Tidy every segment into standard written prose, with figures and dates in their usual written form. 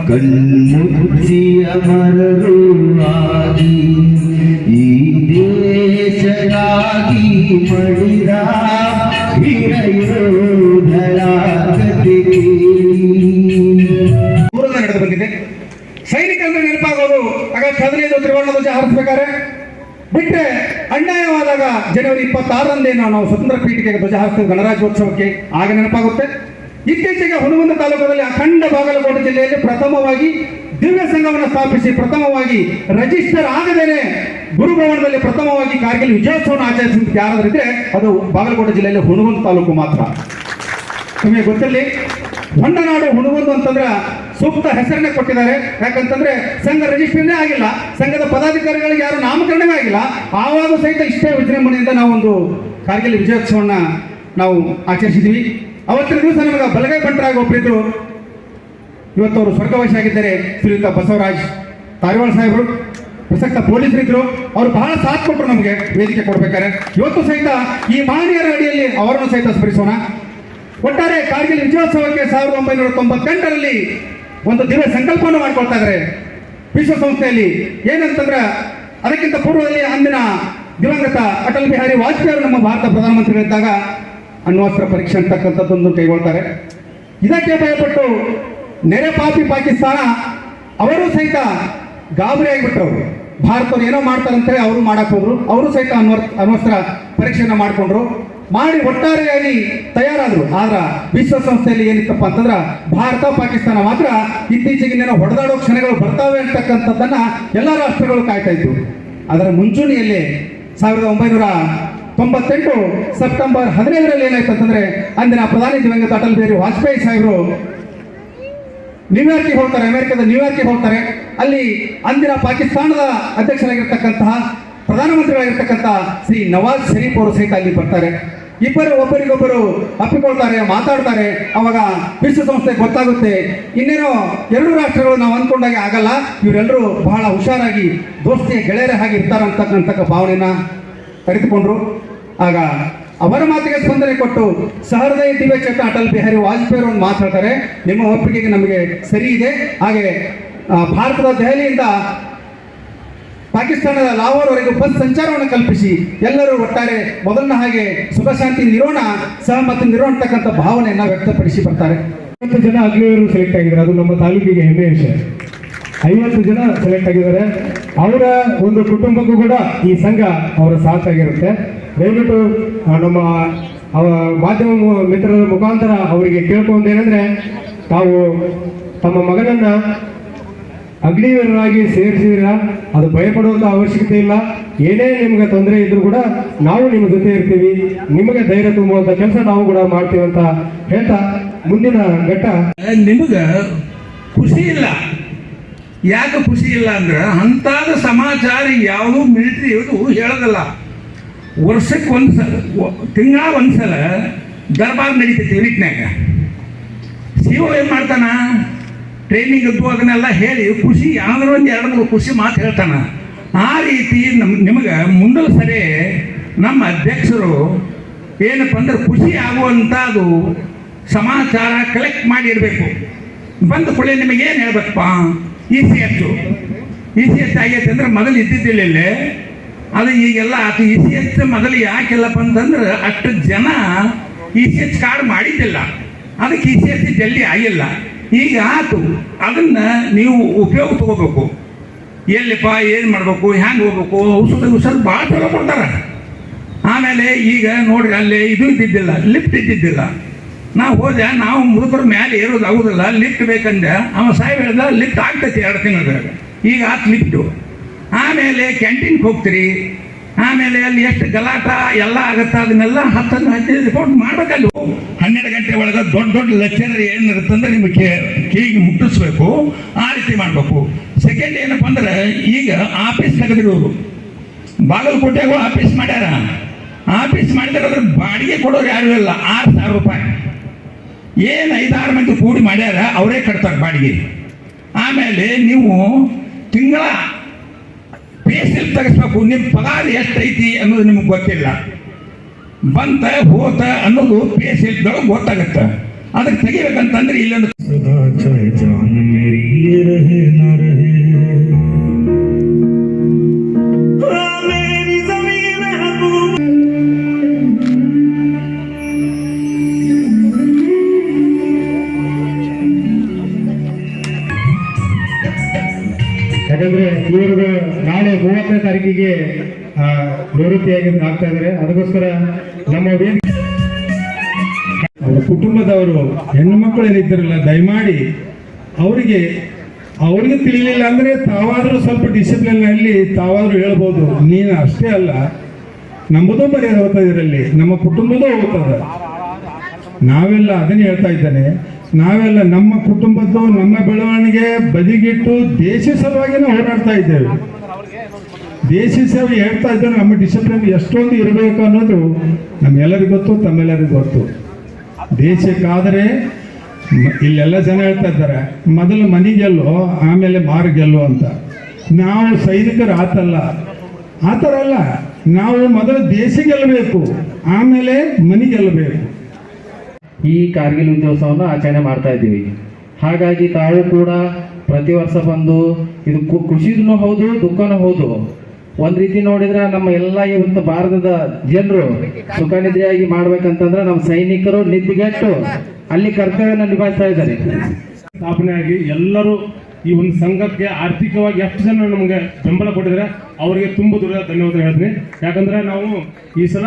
ಕಣ್ಮುಚ್ಚಿಯ ಮರರು ಆಗಿ ಈ ದೇಶಕ್ಕಾಗಿ ಮಡಿದ ವೀರಯೋಧರ ಕಥೆಗೆ ನಡೆದು ಬಂದಿದೆ. ಸೈನಿಕರಿಂದ ನೆನಪಾಗೋದು ಆಗಸ್ಟ್ 15 ತ್ರಿವರ್ಣ ಧ್ವಜ ಹಾರಿಸಬೇಕಾದ್ರೆ ಬಿಟ್ಟರೆ ಅನ್ಯಾಯವಾದಾಗ ಜನವರಿ 26ರಂದೇ ನಾವು ಸ್ವತಂತ್ರ ಪೀಠಿಕೆಗೆ ಧ್ವಜ ಹಾರಿಸ್ತೇವೆ ಗಣರಾಜ್ಯೋತ್ಸವಕ್ಕೆ, ಆಗ ನೆನಪಾಗುತ್ತೆ. ಇತ್ತೀಚೆಗೆ ಹುಣಗುಂದ ತಾಲೂಕಲ್ಲಿ ಅಖಂಡ ಬಾಗಲಕೋಟೆ ಜಿಲ್ಲೆಯಲ್ಲಿ ಪ್ರಥಮವಾಗಿ ದಿವ್ಯ ಸಂಘವನ್ನು ಸ್ಥಾಪಿಸಿ ಪ್ರಥಮವಾಗಿ ರಿಜಿಸ್ಟರ್ ಆಗದೇನೆ ಗುರುಭವನದಲ್ಲಿ ಪ್ರಥಮವಾಗಿ ಕಾರ್ಗಿಲ್ ವಿಜಯೋತ್ಸವವನ್ನು ಆಚರಿಸಿದ ಯಾರಾದ್ರಿದ್ರೆ ಅದು ಬಾಗಲಕೋಟೆ ಜಿಲ್ಲೆಯಲ್ಲಿ ಹುಣಗುಂದ ತಾಲೂಕು ಮಾತ್ರ. ನಿಮಗೆ ಗೊತ್ತಿರಲಿ, ಹೊಂಡನಾಡು ಹುಣಗುಂದ ಅಂತಂದ್ರೆ ಸೂಕ್ತ ಹೆಸರನ್ನೇ ಕೊಟ್ಟಿದ್ದಾರೆ. ಯಾಕಂತಂದ್ರೆ ಸಂಘ ರಿಜಿಸ್ಟರ್ನೇ ಆಗಿಲ್ಲ, ಸಂಘದ ಪದಾಧಿಕಾರಿಗಳಿಗೆ ಯಾರು ನಾಮಕರಣವೇ ಆಗಿಲ್ಲ. ಆವಾಗ ಸಹಿತ ಇಷ್ಟೇ ವಿಜೃಂಭಣೆಯಿಂದ ನಾವೊಂದು ಕಾರ್ಗಿಲ್ ವಿಜಯೋತ್ಸವನ್ನ ನಾವು ಆಚರಿಸಿದ್ವಿ. ಅವತ್ತಿನ ದಿವಸ ನಮಗೆ ಬಲಗೈ ಬಂಟರಾಗಿ ಒಬ್ಬರಿದ್ರು, ಇವತ್ತು ಅವರು ಸ್ವರ್ಗವಾಸಿ ಆಗಿದ್ದಾರೆ, ಶ್ರೀಯುತ ಬಸವರಾಜ್ ತಾರಿವಾಳ ಸಾಹೇಬರು. ಪ್ರಸಕ್ತ ಪೊಲೀಸರಿದ್ರು, ಅವರು ಬಹಳ ಸಾಥ್ ಕೊಟ್ಟರು ನಮಗೆ ವೇದಿಕೆ ಕೊಡ್ಬೇಕಾದ್ರೆ. ಇವತ್ತು ಸಹಿತ ಈ ಮಹನೀಯರ ಅಡಿಯಲ್ಲಿ ಅವರನ್ನು ಸಹಿತ ಸ್ಮರಿಸೋಣ. ಒಟ್ಟಾರೆ ಕಾರ್ಗಿಲ್ ವಿಜಯೋತ್ಸವಕ್ಕೆ 1998ರಲ್ಲಿ ಒಂದು ದಿವ್ಯ ಸಂಕಲ್ಪವನ್ನು ಮಾಡ್ಕೊಳ್ತಾ ಇದ್ದಾರೆ ವಿಶ್ವಸಂಸ್ಥೆಯಲ್ಲಿ. ಏನಂತಂದ್ರೆ ಅದಕ್ಕಿಂತ ಪೂರ್ವದಲ್ಲಿ ಅಂದಿನ ದಿವಂಗತ ಅಟಲ್ ಬಿಹಾರಿ ವಾಜಪೇಯಿ ಅವರು ನಮ್ಮ ಭಾರತ ಪ್ರಧಾನಮಂತ್ರಿಗಳಿದ್ದಾಗ ಅಣ್ವಸ್ತ್ರ ಪರೀಕ್ಷೆ ಅಂತಕ್ಕಂಥದ್ದೊಂದು ಕೈಗೊಳ್ತಾರೆ. ಇದಕ್ಕೆ ಭಯಪಟ್ಟು ನೆರೆ ಪಾಪಿ ಪಾಕಿಸ್ತಾನ ಅವರು ಸಹಿತ ಗಾಬರಿ ಆಗಿಬಿಟ್ರವರು. ಭಾರತವ್ರು ಏನೋ ಮಾಡ್ತಾರಂತೇಳಿ ಅವರು ಮಾಡಕ್ ಹೋದ್ರು. ಅವರು ಸಹಿತ ಅಣ್ವಸ್ತ್ರ ಪರೀಕ್ಷೆನ ಮಾಡಿಕೊಂಡ್ರು, ಮಾಡಿ ಒಟ್ಟಾರೆಯಾಗಿ ತಯಾರಾದ್ರು. ಆದ್ರ ವಿಶ್ವಸಂಸ್ಥೆಯಲ್ಲಿ ಏನಿತ್ತಪ್ಪ ಅಂತಂದ್ರ ಭಾರತ ಪಾಕಿಸ್ತಾನ ಮಾತ್ರ ಇತ್ತೀಚೆಗೆ ಹೊಡೆದಾಡೋ ಕ್ಷಣಗಳು ಬರ್ತಾವೆ ಅಂತಕ್ಕಂಥದ್ದನ್ನ ಎಲ್ಲ ರಾಷ್ಟ್ರಗಳು ಕಾಯ್ತಾ ಇದ್ವು. ಅದರ ಮುಂಚೂಣಿಯಲ್ಲಿ 1998 ಸೆಪ್ಟೆಂಬರ್ 15ರಲ್ಲಿ ಏನಾಯ್ತು ಅಂತಂದ್ರೆ, ಅಂದಿನ ಪ್ರಧಾನಿ ದಿವಂಗತ ಅಟಲ್ ಬಿಹಾರಿ ವಾಜಪೇಯಿ ಸಾಹೇಬರು ನ್ಯೂಯಾರ್ಕಿಗೆ ಹೋಗ್ತಾರೆ, ಅಮೆರಿಕದ ನ್ಯೂಯಾರ್ಕಿಗೆ ಹೋಗ್ತಾರೆ. ಅಲ್ಲಿ ಅಂದಿನ ಪಾಕಿಸ್ತಾನದ ಅಧ್ಯಕ್ಷರಾಗಿರ್ತಕ್ಕಂತಹ ಪ್ರಧಾನಮಂತ್ರಿಗಳಾಗಿರ್ತಕ್ಕಂಥ ಶ್ರೀ ನವಾಜ್ ಶರೀಫ್ ಅವರು ಸಹಿತ ಅಲ್ಲಿ ಬರ್ತಾರೆ. ಇಬ್ಬರು ಒಬ್ಬರಿಗೊಬ್ಬರು ಅಪ್ಪಿಕೊಳ್ತಾರೆ, ಮಾತಾಡ್ತಾರೆ. ಅವಾಗ ವಿಶ್ವಸಂಸ್ಥೆಗೆ ಗೊತ್ತಾಗುತ್ತೆ, ಇನ್ನೇನೋ ಎರಡು ರಾಷ್ಟ್ರಗಳು ನಾವು ಅಂದ್ಕೊಂಡಾಗೆ ಆಗಲ್ಲ, ಇವರೆಲ್ಲರೂ ಬಹಳ ಹುಷಾರಾಗಿ ದೋಸ್ತಿಯ ಗೆಳೆಯರ ಹಾಗೆ ಇರ್ತಾರಂತಕ್ಕಂಥ ಭಾವನೆನ ತೆಗೆದುಕೊಂಡ್ರು. ಆಗ ಅವರ ಮಾತಿಗೆ ಸ್ಪಂದನೆ ಕೊಟ್ಟು ಸಹೃದಯ ದಿವ್ಯಚೇತ ಅಟಲ್ ಬಿಹಾರಿ ವಾಜಪೇಯಿ ಒಂದು ಮಾತಾಡ್ತಾರೆ, ನಿಮ್ಮ ಒಪ್ಪಿಗೆಗೆ ನಮಗೆ ಸರಿ ಇದೆ. ಹಾಗೆ ಭಾರತದ ದೆಹಲಿಯಿಂದ ಪಾಕಿಸ್ತಾನದ ಲಾಹೋರ್ವರೆಗೂ ಬಸ್ ಸಂಚಾರವನ್ನು ಕಲ್ಪಿಸಿ ಎಲ್ಲರೂ ಒಟ್ಟಾರೆ ಮೊದಲನ ಹಾಗೆ ಸುಖ ಶಾಂತಿ ನಿರೋಣ, ಸಹಮತಿ ನಿರೋಣತಕ್ಕಂಥ ಭಾವನೆಯನ್ನು ವ್ಯಕ್ತಪಡಿಸಿ ಬರ್ತಾರೆ. 50 ಜನ ಅಗ್ನಿವೀರರು ಸೆಲೆಕ್ಟ್ ಆಗಿದ್ದಾರೆ. ಅದು ನಮ್ಮ ತಾಲೂಕಿಗೆ ಹೆಮ್ಮೆಯ ವಿಷಯ. 50 ಜನ ಸೆಲೆಕ್ಟ್ ಆಗಿದ್ದಾರೆ. ಅವರ ಒಂದು ಕುಟುಂಬಕ್ಕೂ ಕೂಡ ಈ ಸಂಘ ಅವರ ಸಾಥ್ ಆಗಿರುತ್ತೆ. ದಯವಿಟ್ಟು ನಮ್ಮ ಮಾಧ್ಯಮ ಮಿತ್ರರ ಮುಖಾಂತರ ಅವರಿಗೆ ಕೇಳ್ಕೊಂಡೇನೆಂದ್ರೆ, ತಾವು ತಮ್ಮ ಮಗನನ್ನ ಅಗ್ನಿವೀರರಾಗಿ ಸೇರಿಸಿದ್ರ ಅದು ಭಯಪಡುವಂತ ಅವಶ್ಯಕತೆ ಇಲ್ಲ. ಏನೇ ನಿಮ್ಗೆ ತೊಂದರೆ ಇದ್ರೂ ಕೂಡ ನಾವು ನಿಮ್ಮ ಜೊತೆ ಇರ್ತೀವಿ, ನಿಮಗೆ ಧೈರ್ಯ ತುಂಬುವಂತ ಕೆಲಸ ನಾವು ಕೂಡ ಮಾಡ್ತೀವಿ ಅಂತ ಹೇಳ್ತಾ ಮುಂದಿನ ಘಟ್ಟ. ನಿಮಗ ಖುಷಿ ಇಲ್ಲ. ಯಾಕೆ ಖುಷಿ ಇಲ್ಲ ಅಂದ್ರೆ, ಅಂತಾದ ಸಮಾಚಾರ ಯಾವುದು ಮಿಲಿಟರಿ ಹೇಳೋದಲ್ಲ. ವರ್ಷಕ್ಕೆ ತಿಂಗಳ ಒಂದ್ಸಲ ದರ್ಬಾರ್ ನಡೀತೈತಿ ಯೂನಿಟ್ನಾಗ. ಸಿಒ ಏನು ಮಾಡ್ತಾನ, ಟ್ರೈನಿಂಗ್ ಇದ್ದು ಅದನ್ನೆಲ್ಲ ಹೇಳಿ ಖುಷಿ ಯಾವ್ದಾರು ಒಂದು 2-3 ಖುಷಿ ಮಾತು ಹೇಳ್ತಾನ. ಆ ರೀತಿ ನಿಮಗೆ ಮುಂದಲ ಸರಿ ನಮ್ಮ ಅಧ್ಯಕ್ಷರು ಏನಪ್ಪ ಅಂದ್ರೆ ಖುಷಿ ಆಗುವಂಥದ್ದು ಸಮಾಚಾರ ಕಲೆಕ್ಟ್ ಮಾಡಿ ಇಡಬೇಕು. ಬಂದ ಕೂಡಲೇ ನಿಮಗೆ ಏನು ಹೇಳ್ಬೇಕಪ್ಪ, ECH ಆಗೈತೆ ಅಂದ್ರೆ ಮೊದಲು ಇದ್ದಿದ್ದಿಲ್ಲ ಇಲ್ಲೇ, ಅದು ಈಗೆಲ್ಲ ಆತು. ECH ಮೊದಲು ಯಾಕಿಲ್ಲಪ್ಪ ಅಂತಂದ್ರೆ ಅಷ್ಟು ಜನ ECH ಕಾರ್ಡ್ ಮಾಡಿದ್ದಿಲ್ಲ, ಅದಕ್ಕೆ ECH ಜಲ್ದಿ ಆಗಿಲ್ಲ. ಈಗ ಆತು, ಅದನ್ನ ನೀವು ಉಪಯೋಗ ತಗೋಬೇಕು. ಎಲ್ಲಿಪ್ಪ ಏನು ಮಾಡಬೇಕು, ಹ್ಯಾಂಗೆ ಹೋಗ್ಬೇಕು, ಔಷಧ ಭಾಳ ಚಲೋ ಕೊಡ್ತಾರೆ. ಆಮೇಲೆ ಈಗ ನೋಡ್ರಿ, ಅಲ್ಲಿ ಇದು ಇದ್ದಿದ್ದಿಲ್ಲ, ಲಿಫ್ಟ್ ಇದ್ದಿದ್ದಿಲ್ಲ. ನಾವು ಹೋದೆ, ನಾವು ಮುದುಕರ ಮೇಲೆ ಏರೋದು ಆಗುದಿಲ್ಲ, ಲಿಫ್ಟ್ ಬೇಕಂದ್ರೆ ಅವ ಸಾಹೇಬ್ ಹೇಳ್ದ ಲಿಫ್ಟ್ ಆಗ್ತೈತಿ 2 ತಿಂಗಳದಾಗ. ಈಗ ಆತು ಲಿಫ್ಟು. ಆಮೇಲೆ ಕ್ಯಾಂಟೀನ್ಗೆ ಹೋಗ್ತೀರಿ, ಆಮೇಲೆ ಅಲ್ಲಿ ಎಷ್ಟು ಗಲಾಟ ಎಲ್ಲ ಆಗುತ್ತೆ, ಅದನ್ನೆಲ್ಲ 10-15 ರಿಪೋರ್ಟ್ ಮಾಡ್ಬೇಕಲ್ಲಿ. 12 ಗಂಟೆ ಒಳಗೆ ದೊಡ್ಡ ಲೆಕ್ಚರರ್ ಏನಿರುತ್ತಂದ್ರೆ ನಿಮಗೆ ಕಿವಿಗೆ ಮುಟ್ಟಿಸ್ಬೇಕು, ಆ ರೀತಿ ಮಾಡಬೇಕು. ಸೆಕೆಂಡ್ ಏನಪ್ಪ ಅಂದ್ರೆ, ಈಗ ಆಫೀಸ್ ತೆಗೆದಿರೋರು ಬಾಗಲಕೋಟೆಗೂ ಆಫೀಸ್ ಮಾಡ್ಯಾರ. ಆಫೀಸ್ ಮಾಡಿದ್ರೆ ಅದ್ರ ಬಾಡಿಗೆ ಕೊಡೋರು ಯಾರು ಇಲ್ಲ. 6,000 ರೂಪಾಯಿ ಏನು 5-6 ಮಂದಿ ಕೂಡಿ ಮಾಡ್ಯಾರ, ಅವರೇ ಕಟ್ತಾರೆ ಬಾಡಿಗೆ. ಆಮೇಲೆ ನೀವು ತಿಂಗಳ ಪೇ ಸ್ಲಿಪ್ ತೆಗಿಸ್ಬೇಕು. ನಿಮ್ಮ ಪಗಾರ ಎಷ್ಟೈತಿ ಅನ್ನೋದು ನಿಮ್ಗೆ ಗೊತ್ತಿಲ್ಲ. ಬಂತ ಹೋತ ಅನ್ನೋದು ಪೇ ಸ್ಲಿಪ್ದೊಳಗೆ ಗೊತ್ತಾಗತ್ತೆ. ಅದಕ್ಕೆ ತೆಗಿಬೇಕಂತಂದ್ರೆ ಇಲ್ಲೊಂದು ಯಾಕಂದ್ರೆ ಇವ್ರಿಗೆ ನಾಳೆ 30ನೇ ತಾರೀಕಿಗೆ ನಿವೃತ್ತಿಯಾಗಿ ಆಗ್ತಾ ಇದ್ದಾರೆ. ಅದಕ್ಕೋಸ್ಕರ ನಮ್ಮ ಅವ್ರ ಕುಟುಂಬದವರು ಹೆಣ್ಣು ಮಕ್ಕಳು ಏನಿದ್ದಾರಲ್ಲ, ದಯಮಾಡಿ ಅವರಿಗೆ ತಿಳಿಲಿಲ್ಲ ಅಂದ್ರೆ ತಾವಾದ್ರೂ ಸ್ವಲ್ಪ ಡಿಸಿಪ್ಲಿನ್ನಲ್ಲಿ ತಾವಾದ್ರೂ ಹೇಳ್ಬೋದು. ನೀನು ಅಷ್ಟೇ ಅಲ್ಲ, ನಮ್ಮದು ಮರ್ಯಾದೆ ಹೋಗ್ತಾ ಇದರಲ್ಲಿ, ನಮ್ಮ ಕುಟುಂಬದೂ ಹೋಗ್ತದೆ. ನಾವೆಲ್ಲ ಅದನ್ನ ಹೇಳ್ತಾ ಇದ್ದಾನೆ, ನಾವೆಲ್ಲ ನಮ್ಮ ಕುಟುಂಬದ್ದು ನಮ್ಮ ಬೆಳವಣಿಗೆ ಬದಿಗಿಟ್ಟು ದೇಶ ಸಲುವಾಗಿನೇ ಹೋರಾಡ್ತಾ ಇದ್ದೇವೆ. ದೇಶ ಸೇವೆ ಹೇಳ್ತಾ ಇದ್ದಾರೆ. ನಮ್ಮ ಡಿಸಿಪ್ಲಿನ್ ಎಷ್ಟೊಂದು ಇರಬೇಕು ಅನ್ನೋದು ನಮ್ಮೆಲ್ಲರಿಗೂ ಗೊತ್ತು, ತಮ್ಮೆಲ್ಲರಿಗೂ ಗೊತ್ತು. ದೇಶಕ್ಕಾದರೆ ಇಲ್ಲೆಲ್ಲ ಜನ ಹೇಳ್ತಾ ಇದ್ದಾರೆ, ಮೊದಲು ಮನೆ ಗೆಲ್ಲೋ ಆಮೇಲೆ ಮಾರು ಗೆಲ್ಲೋ ಅಂತ. ನಾವು ಸೈನಿಕರು ಆ ಥರ ಅಲ್ಲ. ನಾವು ಮೊದಲು ದೇಶ ಗೆಲ್ಲಬೇಕು, ಆಮೇಲೆ ಮನೆ ಗೆಲ್ಲಬೇಕು. ಈ ಕಾರ್ಗಿಲ್ ವಿಜಯೋತ್ಸವವನ್ನು ಆಚರಣೆ ಮಾಡ್ತಾ ಇದ್ದೀವಿ. ಹಾಗಾಗಿ ತಾವು ಕೂಡ ಪ್ರತಿ ವರ್ಷ ಬಂದು ಇದು ಖುಷಿನೂ ಹೌದು, ದುಃಖನೂ ಹೌದು. ಒಂದ್ ರೀತಿ ನೋಡಿದ್ರೆ ನಮ್ಮ ಎಲ್ಲ ಇವತ್ತು ಭಾರತದ ಜನರು ಸುಖ ನಿದ್ರೆಯಾಗಿ ಮಾಡ್ಬೇಕಂತಂದ್ರೆ ನಮ್ಮ ಸೈನಿಕರು ನಿದ್ದೆಗೆಟ್ಟು ಅಲ್ಲಿ ಕರ್ತವ್ಯವನ್ನು ನಿಭಾಯಿಸ್ತಾ ಇದ್ದಾರೆ. ಸ್ಥಾಪನೆ ಆಗಿ ಎಲ್ಲರೂ ಈ ಒಂದು ಸಂಘಕ್ಕೆ ಆರ್ಥಿಕವಾಗಿ ಎಷ್ಟು ಜನ ನಮಗೆ ಬೆಂಬಲ ಕೊಟ್ಟಿದ್ದಾರೆ ಅವರಿಗೆ ತುಂಬ ದೂರ ಧನ್ಯವಾದ ಹೇಳ್ತೀನಿ. ಯಾಕಂದರೆ ನಾವು ಈ ಸಲ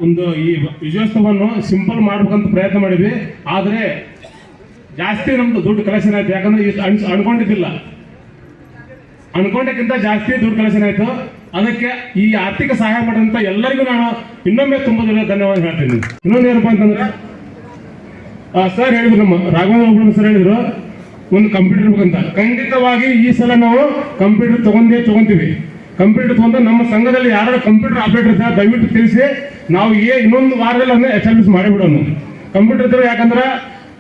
ಒಂದು ಈ ವಿಜಯೋತ್ಸವವನ್ನು ಸಿಂಪಲ್ ಮಾಡ್ಬೇಕಂತ ಪ್ರಯತ್ನ ಮಾಡಿದ್ವಿ. ಆದರೆ ಜಾಸ್ತಿ ನಮ್ದು ದುಡ್ಡು ಕಲೆಕ್ಷನ್ ಆಯ್ತು. ಯಾಕಂದ್ರೆ ಇಷ್ಟು ಅನ್ಕೊಂಡಿದ್ದಿಲ್ಲ, ಅನ್ಕೊಂಡಕ್ಕಿಂತ ಜಾಸ್ತಿ ದುಡ್ಡು ಕಲೆಕ್ಷನ್ ಆಯ್ತು. ಅದಕ್ಕೆ ಈ ಆರ್ಥಿಕ ಸಹಾಯ ಮಾಡಿದಂತ ಎಲ್ಲರಿಗೂ ನಾನು ಇನ್ನೊಮ್ಮೆ ತುಂಬ ದೂರ ಧನ್ಯವಾದ ಹೇಳ್ತೀನಿ. ಇನ್ನೊಂದು ಏನಪ್ಪಾ ಅಂತಂದ್ರೆ ಸರ್ ಹೇಳಿದ್ರು, ನಮ್ಮ ರಾಘವೇಂದ್ರ ಸರ್ ಹೇಳಿದ್ರು ಒಂದು ಕಂಪ್ಯೂಟರ್ ಬೇಕಂತ. ಖಂಡಿತವಾಗಿ ಈ ಸಲ ನಾವು ಕಂಪ್ಯೂಟರ್ ತಗೊಂತೀವಿ. ಕಂಪ್ಯೂಟರ್ ತಗೊಂಡು ನಮ್ಮ ಸಂಘದಲ್ಲಿ ಯಾರು ಕಂಪ್ಯೂಟರ್ ಆಪರೇಟರ್ ಇದ್ದಾರೆ ದಯವಿಟ್ಟು ತಿಳಿಸಿ, ನಾವು ಇನ್ನೊಂದು ವಾರದಲ್ಲಿ ಅದನ್ನ ಎಸ್ಟಾಬ್ಲಿಷ್ ಮಾಡಿಬಿಡೋಣ ಕಂಪ್ಯೂಟರ್ ಇದ್ರೆ. ಯಾಕಂದ್ರೆ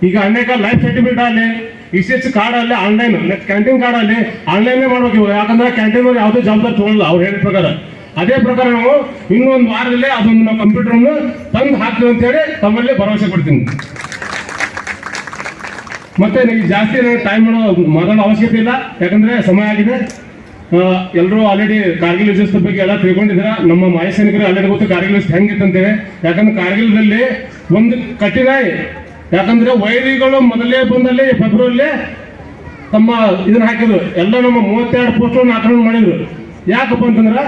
ಈಗ ಅನೇಕ ಲೈಫ್ ಸರ್ಟಿಫಿಕೇಟ್ ಆಗಲಿ, ECH ಕಾರ್ಡ್ ಅಲ್ಲಿ ಆನ್ಲೈನ್, ಕ್ಯಾಂಟೀನ್ ಕಾರ್ಡ್ ಅಲ್ಲಿ ಆನ್ಲೈನ್ ಮಾಡ್ಬೇಕು. ಯಾಕಂದ್ರೆ ಕ್ಯಾಂಟೀನ್ ಅವ್ರು ಯಾವುದೇ ಜವಾಬ್ದಾರಿ ತಗೊಳ್ಳಲ್ಲ ಅವ್ರು ಹೇಳಿದ ಪ್ರಕಾರ. ಅದೇ ಪ್ರಕಾರ ನಾವು ಇನ್ನೊಂದು ವಾರದಲ್ಲೇ ಅದೊಂದು ನಾವು ಕಂಪ್ಯೂಟರ್ ಅನ್ನು ತಂದು ಹಾಕ್ತೀವಿ ಅಂತ ಹೇಳಿ ತಮ್ಮಲ್ಲಿ ಭರವಸೆ ಕೊಡ್ತೀನಿ. ಮತ್ತೆ ನೀವು ಜಾಸ್ತಿ ಟೈಮ್ ಮಾಡೋದು ಅವಶ್ಯಕತೆ ಇಲ್ಲ, ಯಾಕಂದ್ರೆ ಸಮಯ ಆಗಿದೆ. ಎಲ್ಲರೂ ಆಲ್ರೆಡಿ ಕಾರ್ಗಿಲ್ ವಿಜಯೋತ್ಸವ ಬಗ್ಗೆ ಎಲ್ಲ ತಿಳ್ಕೊಂಡಿದ್ದೀರಾ. ನಮ್ಮ ಮಾಜಿ ಸೈನಿಕರು ಆಲ್ರೆಡಿ ಗೊತ್ತು ಕಾರ್ಗಿಲ್ ವಿಜಯೋತ್ಸವ ಹೆಂಗಿತ್ತಂತೇಳಿ. ಯಾಕಂದ್ರೆ ಕಾರ್ಗಿಲ್ದಲ್ಲಿ ಒಂದು ಕಠಿಣ, ಯಾಕಂದ್ರೆ ವೈರಿಗಳು ಮೊದಲೇ ಬಂದಲ್ಲಿ ಫೆಬ್ರವರಿಲಿ ತಮ್ಮ ಇದನ್ನ ಹಾಕಿದ್ರು. ಎಲ್ಲ ನಮ್ಮ 32 ಪೋಸ್ಟ್ಗಳನ್ನು ಆಕ್ರಮಣ ಮಾಡಿದ್ರು. ಯಾಕಪ್ಪ ಅಂತಂದ್ರೆ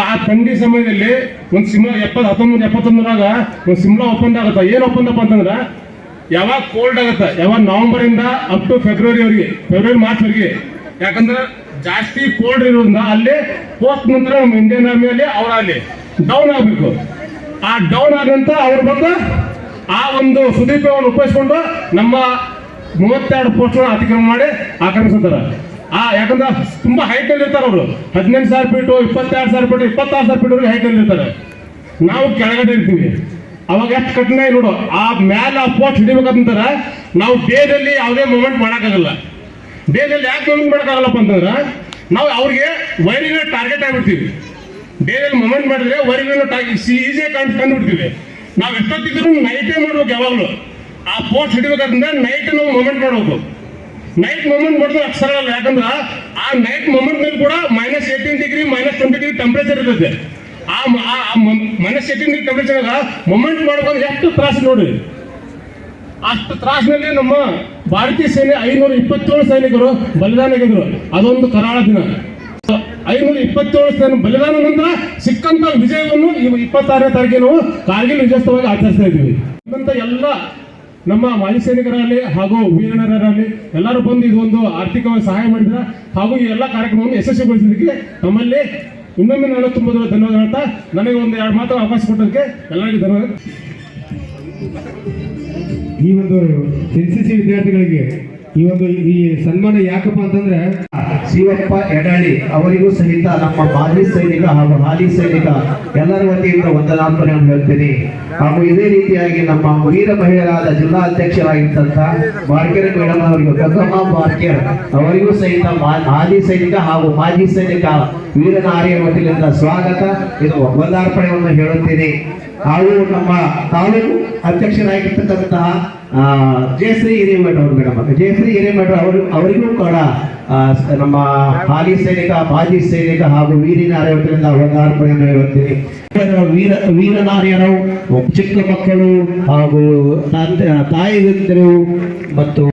ಆ ತಂಗಿ ಸಮಯದಲ್ಲಿ ಒಂದು 1971ರಾಗ ಒಂದು ಸಿಮ್ಲಾ ಒಪ್ಪಂದ ಆಗುತ್ತೆ. ಏನು ಒಪ್ಪಂದಪ್ಪ ಅಂತಂದ್ರೆ ಯಾವಾಗ ಕೋಲ್ಡ್ ಆಗುತ್ತೆ, ಯಾವಾಗ ನವೆಂಬರ್ ಇಂದ ಅಪ್ ಟು ಫೆಬ್ರವರಿ ಮಾರ್ಚ್ ವರೆಗೆ. ಯಾಕಂದ್ರೆ ಜಾಸ್ತಿ ಕೋಲ್ಡ್ ಇರೋದ್ರಿಂದ ಅಲ್ಲಿ ಪೋಸ್ಟ್ ನಂತರ ನಮ್ಮ ಇಂಡಿಯನ್ ಆರ್ಮಿಯಲ್ಲಿ ಅವರಲ್ಲಿ ಡೌನ್ ಆಗಬೇಕು. ಆ ಡೌನ್ ಆದಂತ ಅವ್ರು ಬಂದು ಆ ಒಂದು ಸುದೀಪವನ್ನು ಉಪಯೋಗಿಸ್ಕೊಂಡು ನಮ್ಮ 32 ಪೋಸ್ಟ್ ಅತಿಕ್ರಮಣ ಮಾಡಿ ಆಕ್ರಮಿಸುತ್ತಾರೆ. ಯಾಕಂದ್ರೆ ತುಂಬಾ ಹೈಟ್ ಅಲ್ಲಿ ಇರ್ತಾರೆ ಅವರು. 18,000 ಫೀಟು, 22,000 ಫೀಟು, 26,000 ಫೀಟ್ ಹೈಟ್ ಅಲ್ಲಿ ಇರ್ತಾರೆ. ನಾವು ಕೆಳಗಡೆ ಇರ್ತೀವಿ. ಅವಾಗ ಎಷ್ಟು ಕಠಿಣ ನೋಡು. ಆ ಮ್ಯಾಲ ಆ ಪೋಸ್ಟ್ ಹಿಡಿಬೇಕಂತಾರೆ. ನಾವು ಡೇದಲ್ಲಿ ಯಾವುದೇ ಮೂವ್ಮೆಂಟ್ ಮಾಡೋಕ್ಕಾಗಲ್ಲ. ಡೇದಲ್ಲಿ ಯಾಕೆ ಮೂವ್ಮೆಂಟ್ ಮಾಡೋಕ್ಕಾಗಲ್ಲಪ್ಪ ಅಂತಂದ್ರೆ ನಾವು ಅವ್ರಿಗೆ ವೈರಿಗಳ ಟಾರ್ಗೆಟ್ ಆಗಿಬಿಡ್ತೀವಿ. ಡೇದಲ್ಲಿ ಮೂವ್ಮೆಂಟ್ ಮಾಡಿದ್ರೆ ವೈರಿಗಳನ್ನ ಈಸಿಯಾಗಿ ಕಂಡುಬಿಡ್ತೀವಿ. ನಾವು ಎಷ್ಟೊತ್ತಿದ್ರು ನೈಟೇ ಮಾಡ್ಬೇಕು. ಯಾವಾಗಲೂ ಆ ಪೋಸ್ಟ್ ಹಿಡಿಬೇಕಾದ್ರೆ ನೈಟ್ ನಾವು ಮೂವ್ಮೆಂಟ್ ಮಾಡಬೇಕು. ನೈಟ್ ಮೂವ್ಮೆಂಟ್ ಮಾಡಿದ್ರೆ ಅಕ್ಷರ ಅಲ್ಲ. ಯಾಕಂದ್ರೆ ಆ ನೈಟ್ ಮೂವ್ಮೆಂಟ್ ಮೇಲೆ ಕೂಡ -18 ಡಿಗ್ರಿ -20 ಡಿಗ್ರಿ ಟೆಂಪರೇಚರ್ ಇರ್ತದೆ. ಆ -18 ಡಿಗ್ರಿ ಟೆಂಪರೇಚರ್ ಮೂವ್ಮೆಂಟ್ ಮಾಡ್ಕೊಂಡು ಎಷ್ಟು ತ್ರಾಸು ನೋಡಿ. ಅಷ್ಟು ತ್ರಾಸಿನಲ್ಲಿ ನಮ್ಮ ಭಾರತೀಯ ಸೇನೆ 527 ಸೈನಿಕರು ಬಲಿದಾನಗಿದ್ರು. ಅದೊಂದು ಕರಾಳ ದಿನ. 527 ಸೈನಿಕ ಬಲಿದಾನ ನಂತರ ಸಿಕ್ಕಂತ ವಿಜಯವನ್ನು 26ನೇ ತಾರೀಕಿಗೆ ನಾವು ಕಾರ್ಗಿಲ್ ವಿಜಯೋತ್ಸವವಾಗಿ ಆಚರಿಸ್ತಾ ಇದ್ದೀವಿ. ಎಲ್ಲ ನಮ್ಮ ಮಾಜಿ ಸೈನಿಕರಲ್ಲಿ ಹಾಗೂ ವೀರನರಾಗಲಿ ಎಲ್ಲರೂ ಬಂದು ಇದೊಂದು ಆರ್ಥಿಕವಾಗಿ ಸಹಾಯ ಮಾಡಿದ್ರ ಹಾಗೂ ಈ ಎಲ್ಲ ಕಾರ್ಯಕ್ರಮವನ್ನು ಯಶಸ್ವಿಗೊಳಿಸಿದ್ದಕ್ಕೆ ನಮ್ಮಲ್ಲಿ ಇನ್ನೊಮ್ಮೆ ನಾನು ತುಂಬ ಧನ್ಯವಾದ ಹೇಳ್ತಾ, ನನಗೆ ಒಂದು 2 ಮಾತು ಅವಕಾಶ ಕೊಟ್ಟದಕ್ಕೆ ಎಲ್ಲರಿಗೂ ಧನ್ಯವಾದ. ಈ ಒಂದು NCC ವಿದ್ಯಾರ್ಥಿಗಳಿಗೆ ಈ ಸನ್ಮಾನ ಯಾಕಪ್ಪ ಅಂತಂದ್ರೆ ಶಿವಪ್ಪ ಎಡಾಳಿ ಅವರಿಗೂ ಸಹಿತ ನಮ್ಮ ಮಾಜಿ ಸೈನಿಕ ಹಾಗೂ ಹಾಲಿ ಸೈನಿಕ ಎಲ್ಲರ ವತಿಯಿಂದ ವಂದನಾರ್ಪಣೆಯನ್ನು ಹೇಳ್ತೀನಿ. ಹಾಗೂ ಇದೇ ರೀತಿಯಾಗಿ ನಮ್ಮ ವೀರ ಮಹಿಳೆಯರಾದ ಜಿಲ್ಲಾ ಅಧ್ಯಕ್ಷರಾಗಿದ್ದಂತ ಬಾರ್ಕೇರ್ ಮೇಡಮ್ ಅವರಿಗೂ, ಗಂಗಮ್ಮ ಬಾರ್ಕೇರ್ ಅವರಿಗೂ ಸಹಿತ ಹಾಲಿ ಸೈನಿಕ ಹಾಗೂ ಮಾಜಿ ಸೈನಿಕ ವೀರನಾರಿಯ ವತಿಯಿಂದ ಸ್ವಾಗತ, ಇದು ವಂದನಾರ್ಪಣೆಯನ್ನು ಹೇಳುತ್ತೀನಿ. ಹಾಗೂ ನಮ್ಮ ತಾಲೂಕು ಅಧ್ಯಕ್ಷರಾಗಿರ್ತಕ್ಕಂತಹ ಜಯಶ್ರೀ ಹಿರೇಮಠ ಅವರು ಮೇಡಮ್, ಜಯಶ್ರೀ ಹಿರೇಮಠ ಅವರಿಗೂ ಕೂಡ ನಮ್ಮ ಹಾಲಿ ಸೈನಿಕ, ಮಾಜಿ ಸೈನಿಕ ಹಾಗೂ ವೀರನಾರಿಯ ವತಿಯಿಂದ ವಂದನಾರ್ಪಣೆಯನ್ನು ಹೇಳುತ್ತೀನಿ. ವೀರನಾರಿಯರು ಚಿಕ್ಕ ಮಕ್ಕಳು ಹಾಗೂ ತಾಯಿಯಂದಿರು ಮತ್ತು